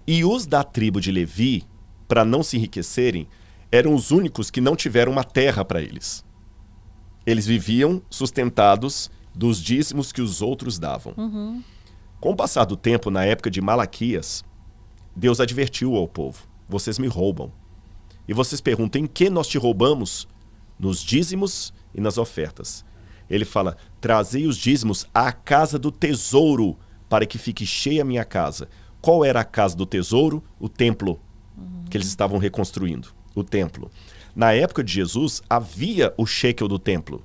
E os da tribo de Levi, para não se enriquecerem, eram os únicos que não tiveram uma terra para eles. Eles viviam sustentados dos dízimos que os outros davam. Com o passar do tempo, na época de Malaquias, Deus advertiu ao povo: vocês me roubam. E vocês perguntam: em que nós te roubamos? Nos dízimos e nas ofertas. Ele fala: trazei os dízimos à casa do tesouro, para que fique cheia a minha casa. Qual era a casa do tesouro? O templo, que eles estavam reconstruindo, o templo. Na época de Jesus, havia o shekel do templo.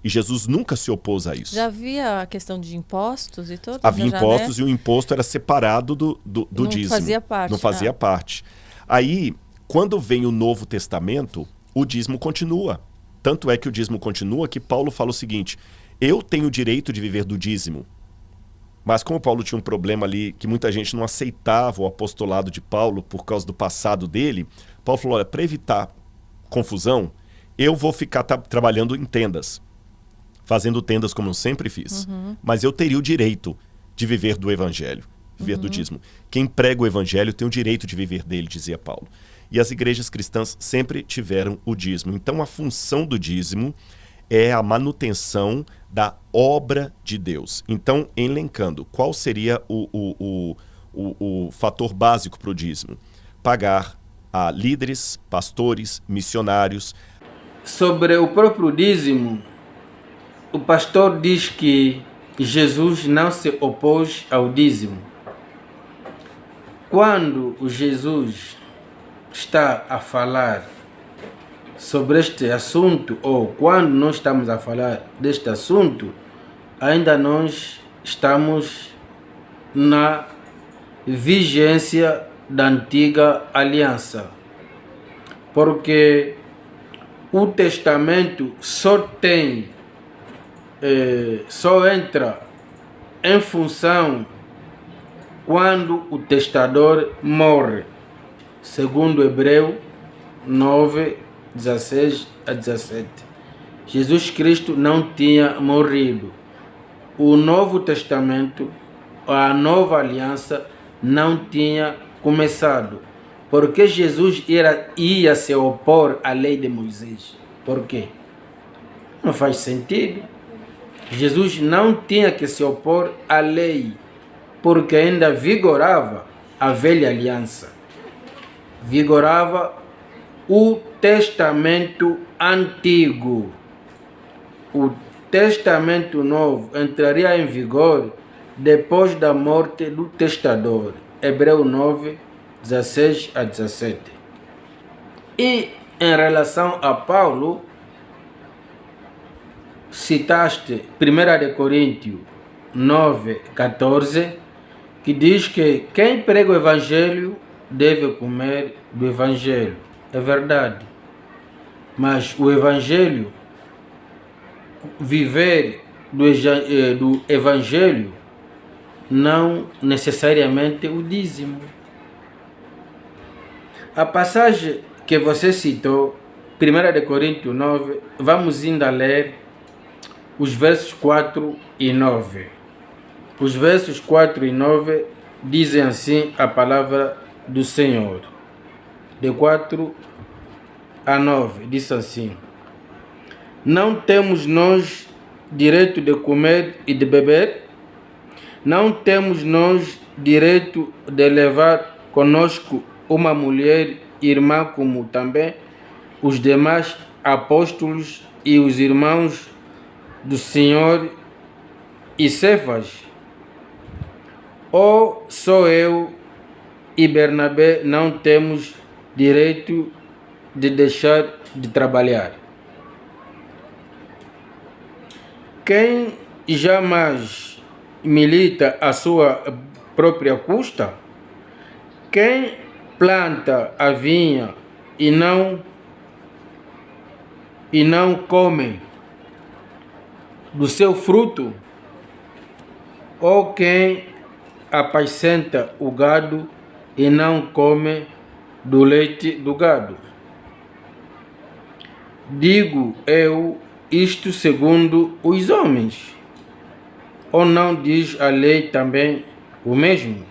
E Jesus nunca se opôs a isso. Já havia a questão de impostos e tudo? Havia impostos, né? E o imposto era separado do dízimo. Não fazia parte. Não fazia parte. Aí, quando vem o Novo Testamento, o dízimo continua. Tanto é que o dízimo continua que Paulo fala o seguinte: eu tenho o direito de viver do dízimo. Mas como Paulo tinha um problema ali, que muita gente não aceitava o apostolado de Paulo por causa do passado dele, Paulo falou: olha, para evitar confusão, eu vou ficar trabalhando em tendas, fazendo tendas como eu sempre fiz. Mas eu teria o direito de viver do evangelho, viver do dízimo. Quem prega o evangelho tem o direito de viver dele, dizia Paulo. E as igrejas cristãs sempre tiveram o dízimo. Então a função do dízimo é a manutenção da obra de Deus. Então, elencando, qual seria o fator básico para o dízimo? Pagar a líderes, pastores, missionários. Sobre o próprio dízimo, o pastor diz que Jesus não se opôs ao dízimo. Quando Jesus está a falar sobre este assunto, ou quando nós estamos a falar deste assunto, ainda nós estamos na vigência da antiga aliança, porque o testamento só entra em função quando o testador morre, segundo Hebreu 9, 16 a 17. Jesus Cristo não tinha morrido. O Novo Testamento, a nova aliança, não tinha começado. Porque Jesus ia se opor à lei de Moisés. Por quê? Não faz sentido. Jesus não tinha que se opor à lei, porque ainda vigorava a velha aliança. Vigorava o testamento antigo. O testamento novo entraria em vigor depois da morte do testador. Hebreu 9, 16 a 17. E em relação a Paulo, citaste 1 Coríntios 9, 14, que diz que quem prega o Evangelho deve comer do Evangelho. É verdade. Mas o Evangelho, viver do Evangelho, não necessariamente o dízimo. A passagem que você citou, 1 Coríntios 9, vamos ainda ler os versos 4 e 9. Os versos 4 e 9 dizem assim a palavra do Senhor. De 4 a 9, diz assim: não temos nós direito de comer e de beber? Não temos nós direito de levar conosco uma mulher irmã, como também os demais apóstolos e os irmãos do Senhor e Cefas? Ou só eu e Bernabé não temos direito de deixar de trabalhar? Quem jamais milita à sua própria custa? Quem planta a vinha e não come do seu fruto? Ou quem apacenta o gado e não come do leite do gado? Digo eu isto segundo os homens, ou não diz a lei também o mesmo?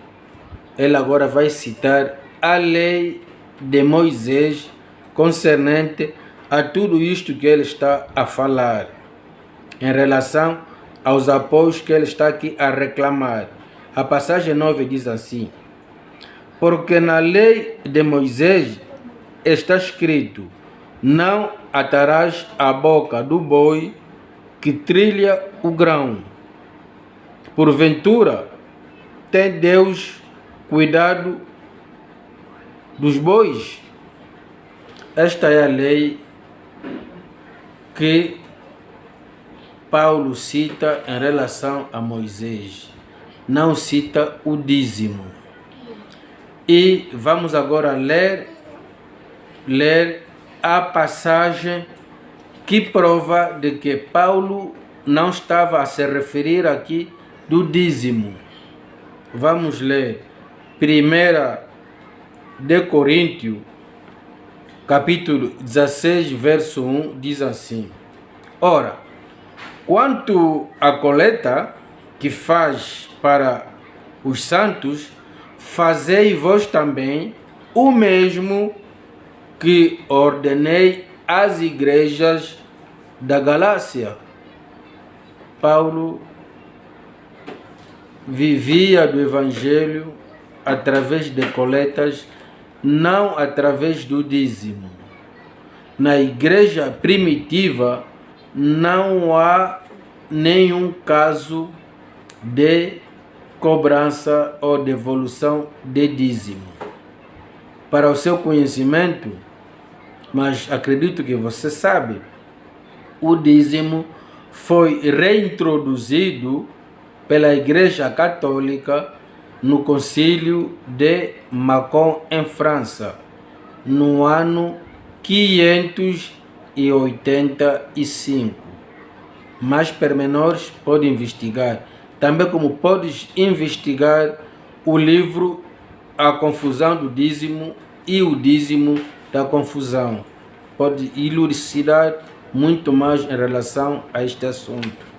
ele agora vai citar a lei de Moisés concernente a tudo isto que ele está a falar, em relação aos apoios que ele está aqui a reclamar. A passagem 9 diz assim: porque na lei de Moisés está escrito: não atarás a boca do boi que trilha o grão. Porventura, tem Deus cuidado dos bois? Esta é a lei que Paulo cita em relação a Moisés. Não cita o dízimo. E vamos agora ler a passagem que prova de que Paulo não estava a se referir aqui do dízimo. Vamos ler 1 de Coríntios, capítulo 16, verso 1, diz assim: ora, quanto à coleta que faz para os santos, fazei vós também o mesmo que ordenei às igrejas da Galácia. Paulo vivia do Evangelho através de coletas, não através do dízimo. Na igreja primitiva não há nenhum caso de cobrança ou devolução de dízimo. Para o seu conhecimento, mas acredito que você sabe, o dízimo foi reintroduzido pela Igreja Católica no Concílio de Macon, em França, no ano 585. Mais pormenores pode investigar, também como podes investigar o livro A Confusão do Dízimo e o Dízimo da Confusão. Pode elucidar muito mais em relação a este assunto.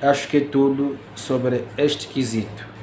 Acho que é tudo sobre este quesito.